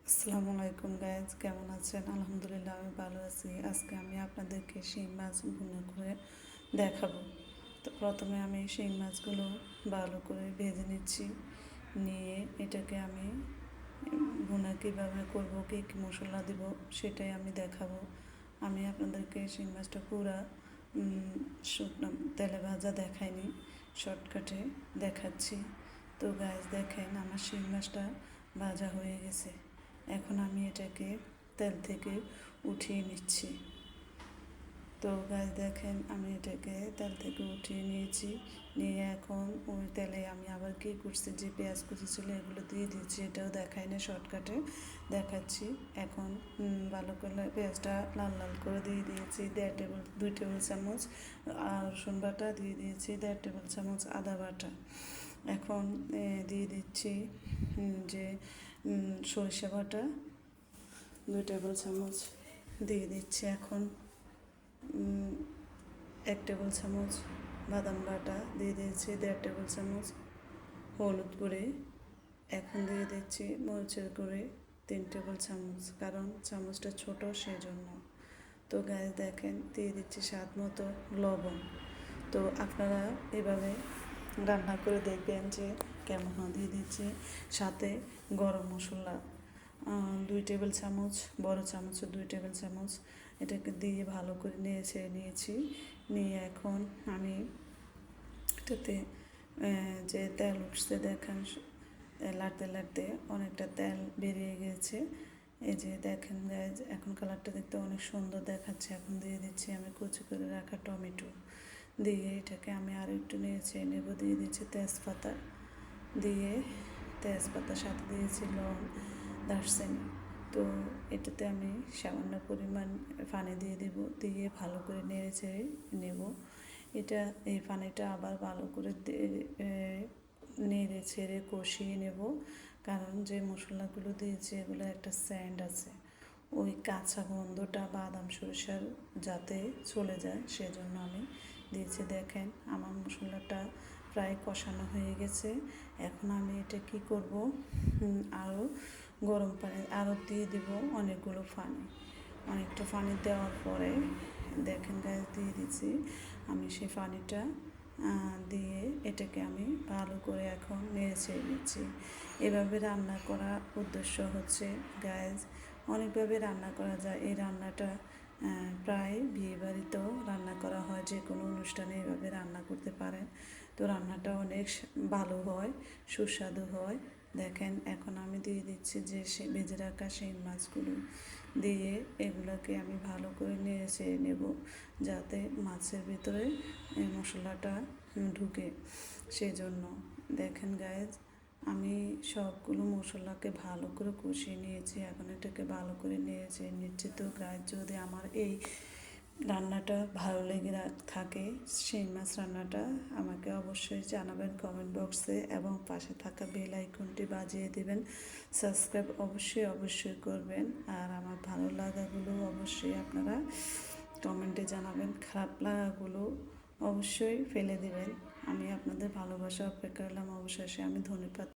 আসসালামু আলাইকুম গাইজ, কেমন আছেন? আলহামদুলিল্লাহ আমি ভালো আছি। আজকে আমি আপনাদেরকে শিং মাছ ভুনা করে দেখাবো। তো প্রথমে আমি শিং মাছগুলো ভালো করে ভেজে নিচ্ছি। নিয়ে এটাকে আমি ভুনা কীভাবে করবো, কী কী মশলা দিব সেটাই আমি দেখাবো। আমি আপনাদেরকে শিং মাছটা পুরা শুকনো তেলে ভাজা দেখাইনি, শর্টকাটে দেখাচ্ছি। তো গাইজ দেখেন আমার শিং মাছটা ভাজা হয়ে গেছে। এখন আমি এটাকে তেল থেকে উঠিয়ে নিচ্ছি। তো গাছ দেখেন আমি এটাকে তেল থেকে উঠিয়ে নিয়েছি। নিয়ে এখন ওই তেলে আমি আবার কী করছি, যে পেঁয়াজ কুচি ছিল এগুলো দিয়ে দিয়েছি। এটাও দেখাই না, শর্টকাটে দেখাচ্ছি। এখন ভালো করে পেঁয়াজটা লাল লাল করে দিয়ে দিয়েছি। 2 টেবিল চামচ রসুন বাটা দিয়ে দিয়েছি, 1.5 টেবিল চামচ আদা বাটা। এখন দিয়ে দিচ্ছি যে সরিষা বাটা 2 টেবিল চামচ দিয়ে দিচ্ছি। এখন 1 টেবিল চামচ বাদাম বাটা দিয়ে দিয়েছি, 1.5 টেবিল চামচ হলুদ গুঁড়ি। এখন দিয়ে দিচ্ছি মরিচের গুঁড়ি 3 টেবিল চামচ, কারণ চামচটা ছোট সেই জন্য। তো গায়ে দেখেন দিয়ে দিচ্ছি স্বাদ মতো লবণ। তো আপনারা এভাবে রান্না করে দেখবেন যে কেমন হয়। দিয়ে দিচ্ছি সাথে গরম মশলা 2 টেবিল চামচ, বড় চামচে 2 টেবিল চামচ। এটাকে দিয়ে ভালো করে নিয়েছি। নিয়ে এখন আমি এটাতে যে তেল উঠছে দেখেন, লাড়তে লাড়তে অনেকটা তেল বেরিয়ে গেছে। এই যে দেখেন গাইজ, এখন কালারটা দেখতে অনেক সুন্দর দেখাচ্ছে। এখন দিয়ে দিচ্ছি আমি কুচি করে রাখা টমেটো। দিয়ে এটাকে আমি আর একটু নেব। দিয়ে দিচ্ছি তেজপাতা, দিয়ে তেজপাতার সাথে দিয়েছি লং, দারচিনি। তো এটাতে আমি সামান্য পরিমাণ পানি দিয়ে দিব, দিয়ে ভালো করে নেব। এই পানিটা আবার ভালো করে নেড়ে ছেড়ে কষিয়ে নেব, কারণ যে মশলাগুলো দিয়েছি এগুলো একটা স্যান্ড আছে, ওই কাঁচা গন্ধটা বাদাম সরিষার যাতে চলে যায় সেজন্য আমি দিয়েছি। দেখেন আমার মশলাটা প্রায় কষানো হয়ে গেছে। এখন আমি এটা কি করব, আরও গরম পানি আরও দিয়ে দেবো অনেকটা পানি দেওয়ার পরে দেখেন গায়ে দিয়ে দিচ্ছি আমি সেই পানিটা দিয়ে এটাকে আমি ভালো করে এখন নেড়ে নিচ্ছি। এভাবে রান্না করার উদ্দেশ্য হচ্ছে গ্যাস অনেকভাবে রান্না করা যায়। এই রান্নাটা প্রায় বিয়েবাড়িতেও রান্না করা হয়, যে কোনো অনুষ্ঠানে এভাবে রান্না করতে পারেন। তো রান্নাটা অনেক ভালো হয়, সুস্বাদু হয়। দেখেন এখন আমি দিয়ে দিচ্ছি যে ভেজে রাখা সেই মাছগুলো, দিয়ে এগুলোকে আমি ভালো করে নেড়ে নেব, যাতে মাছের ভিতরে মশলাটা ঢুকে। সেই জন্য দেখেন গাইজ আমি সবগুলো মশলাকে ভালো করে কষিয়ে নিয়েছি। এখন এটাকে ভালো করে নিচ্ছি। তো গাইজ যদি আমার এই রান্নাটা ভালো লেগে থাকে, শিং মাছ রান্নাটা, আমাকে অবশ্যই জানাবেন কমেন্ট বক্সে, এবং পাশে থাকা বেল আইকনটি বাজিয়ে দেবেন। সাবস্ক্রাইব অবশ্যই করবেন। আর আমার ভালো লাগাগুলো অবশ্যই আপনারা কমেন্টে জানাবেন, খারাপ লাগাগুলো অবশ্যই ফেলে দেবেন। আমি আপনাদের ভালোবাসা অপেক্ষা করলাম। অবশেষে আমি ধন্যবাদ